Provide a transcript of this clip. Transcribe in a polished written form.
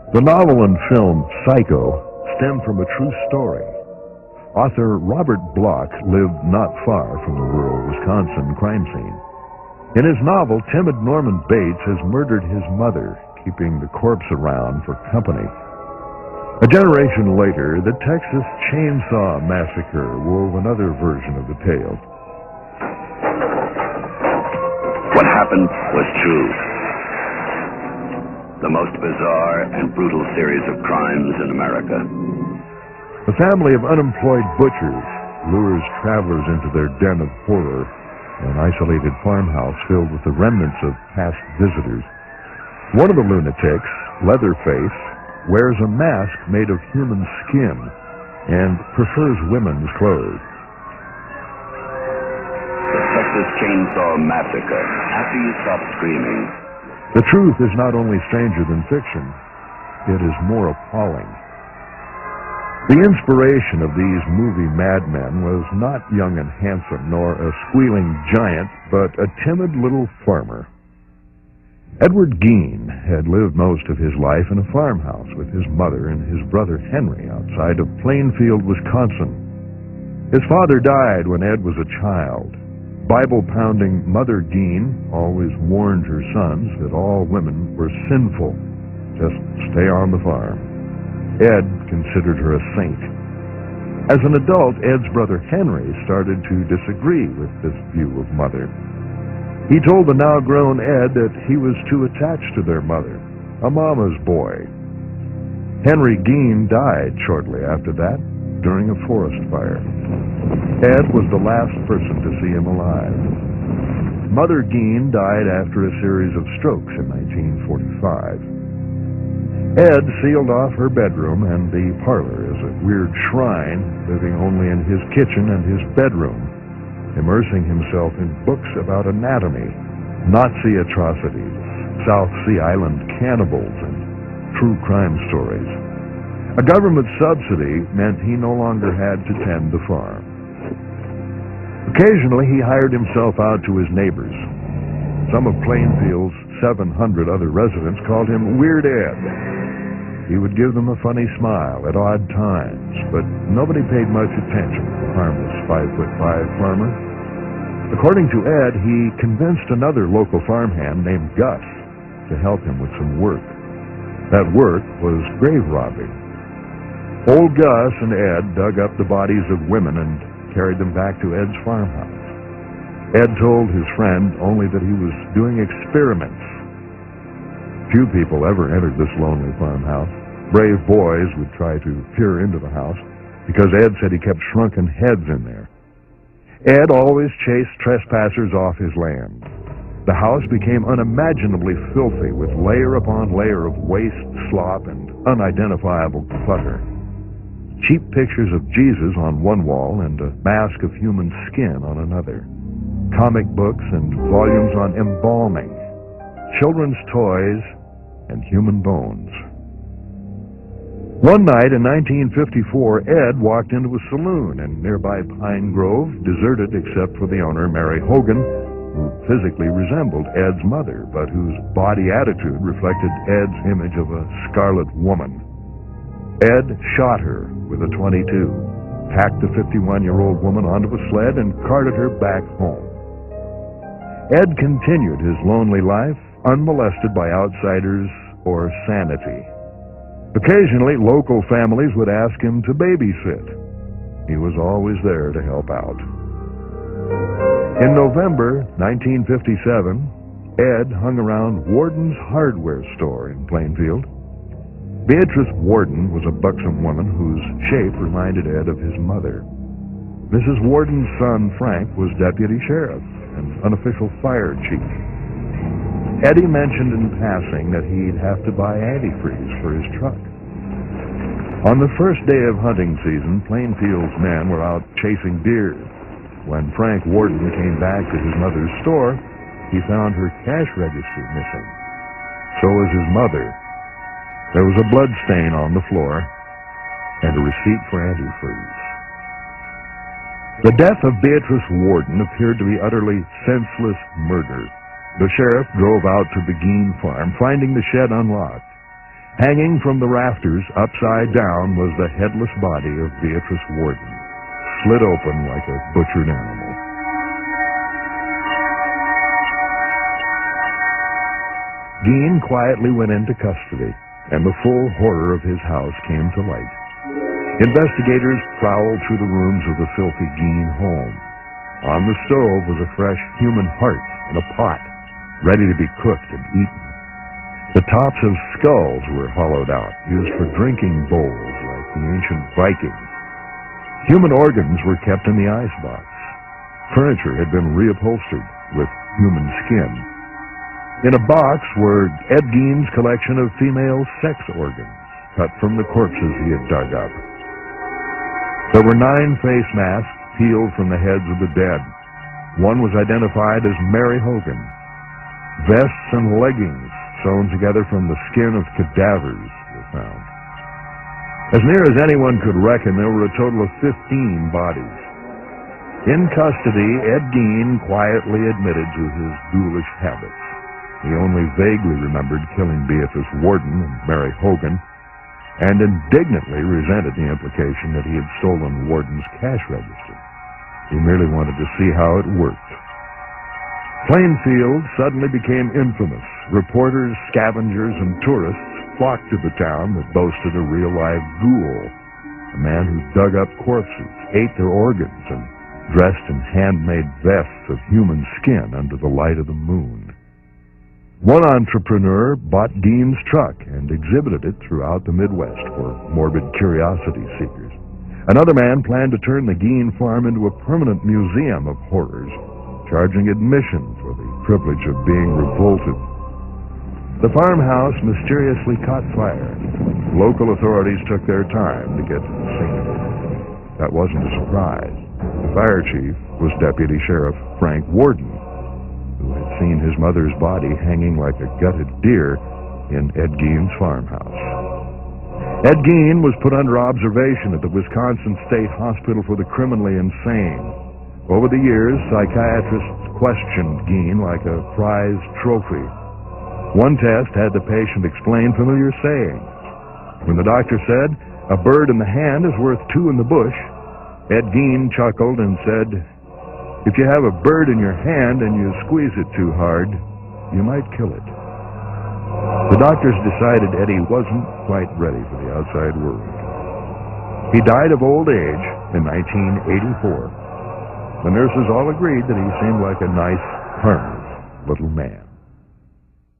The novel and film Psycho stemmed from a true story. Author Robert Bloch lived not far from the rural Wisconsin crime scene. In his novel, timid Norman Bates has murdered his mother, keeping the corpse around for company. A generation later, the Texas Chainsaw Massacre wove another version of the tale. What happened was true. The most bizarre and brutal series of crimes in America. A family of unemployed butchers lures travelers into their den of horror, an isolated farmhouse filled with the remnants of past visitors. One of the lunatics, Leatherface, wears a mask made of human skin and prefers women's clothes. The Texas Chainsaw Massacre. After you stop screaming. The truth is not only stranger than fiction, it is more appalling. The inspiration of these movie madmen was not young and handsome, nor a squealing giant, but a timid little farmer. Edward Gein had lived most of his life in a farmhouse with his mother and his brother Henry outside of Plainfield, Wisconsin. His father died when Ed was a child. Bible-pounding Mother Gein always warned her sons that all women were sinful. Just stay on the farm. Ed considered her a saint. As an adult, Ed's brother Henry started to disagree with this view of Mother. He told the now-grown Ed that he was too attached to their mother, a mama's boy. Henry Gein died shortly after that during a forest fire. Ed was the last person to see him alive. Mother Gein died after a series of strokes in 1945. Ed sealed off her bedroom and the parlor as a weird shrine, living only in his kitchen and his bedroom, immersing himself in books about anatomy, Nazi atrocities, South Sea Island cannibals, and true crime stories. A government subsidy meant he no longer had to tend the farm. Occasionally, he hired himself out to his neighbors. Some of Plainfield's 700 other residents called him Weird Ed. He would give them a funny smile at odd times, but nobody paid much attention to the harmless 5'5" farmer. According to Ed, he convinced another local farmhand named Gus to help him with some work. That work was grave robbing. Old Gus and Ed dug up the bodies of women and carried them back to Ed's farmhouse. Ed told his friend only that he was doing experiments. Few people ever entered this lonely farmhouse. Brave boys would try to peer into the house because Ed said he kept shrunken heads in there. Ed always chased trespassers off his land. The house became unimaginably filthy with layer upon layer of waste, slop, and unidentifiable clutter. Cheap pictures of Jesus on one wall and a mask of human skin on another. Comic books and volumes on embalming. Children's toys and human bones. One night in 1954, Ed walked into a saloon in nearby Pine Grove, deserted except for the owner, Mary Hogan, who physically resembled Ed's mother, but whose body attitude reflected Ed's image of a scarlet woman. Ed shot her with a .22, packed the 51-year-old woman onto a sled, and carted her back home. Ed continued his lonely life, unmolested by outsiders or sanity. Occasionally, local families would ask him to babysit. He was always there to help out. In November 1957, Ed hung around Warden's hardware store in Plainfield. Beatrice Warden was a buxom woman whose shape reminded Ed of his mother. Mrs. Warden's son, Frank, was deputy sheriff and unofficial fire chief. Eddie mentioned in passing that he'd have to buy antifreeze for his truck. On the first day of hunting season, Plainfield's men were out chasing deer. When Frank Warden came back to his mother's store, he found her cash register missing. So was his mother. There was a blood stain on the floor and a receipt for antifreeze. The death of Beatrice Warden appeared to be utterly senseless murder. The sheriff drove out to the Gein farm, finding the shed unlocked. Hanging from the rafters, upside down, was the headless body of Beatrice Warden, slit open like a butchered animal. Gein quietly went into custody, and the full horror of his house came to light. Investigators prowled through the rooms of the filthy Gein home. On the stove was a fresh human heart in a pot, ready to be cooked and eaten. The tops of skulls were hollowed out, used for drinking bowls like the ancient Vikings. Human organs were kept in the icebox. Furniture had been reupholstered with human skin. In a box were Ed Gein's collection of female sex organs, cut from the corpses he had dug up. There were 9 face masks peeled from the heads of the dead. One was identified as Mary Hogan. Vests and leggings sewn together from the skin of cadavers were found. As near as anyone could reckon, there were a total of 15 bodies. In custody, Ed Gein quietly admitted to his ghoulish habits. He only vaguely remembered killing Beatrice Warden and Mary Hogan, and indignantly resented the implication that he had stolen Warden's cash register. He merely wanted to see how it worked. Plainfield suddenly became infamous. Reporters, scavengers, and tourists flocked to the town that boasted a real-live ghoul, a man who dug up corpses, ate their organs, and dressed in handmade vests of human skin under the light of the moon. One entrepreneur bought Gein's truck and exhibited it throughout the Midwest for morbid curiosity seekers. Another man planned to turn the Gein farm into a permanent museum of horrors, charging admission for the privilege of being revolted. The farmhouse mysteriously caught fire. Local authorities took their time to get to the scene. That wasn't a surprise. The fire chief was Deputy Sheriff Frank Warden, who had seen his mother's body hanging like a gutted deer in Ed Gein's farmhouse. Ed Gein was put under observation at the Wisconsin State Hospital for the Criminally Insane. Over the years, psychiatrists questioned Gein like a prized trophy. One test had the patient explain familiar sayings. When the doctor said, "A bird in the hand is worth 2 in the bush," Ed Gein chuckled and said, "If you have a bird in your hand and you squeeze it too hard, you might kill it." The doctors decided Eddie wasn't quite ready for the outside world. He died of old age in 1984. The nurses all agreed that he seemed like a nice, harmless little man.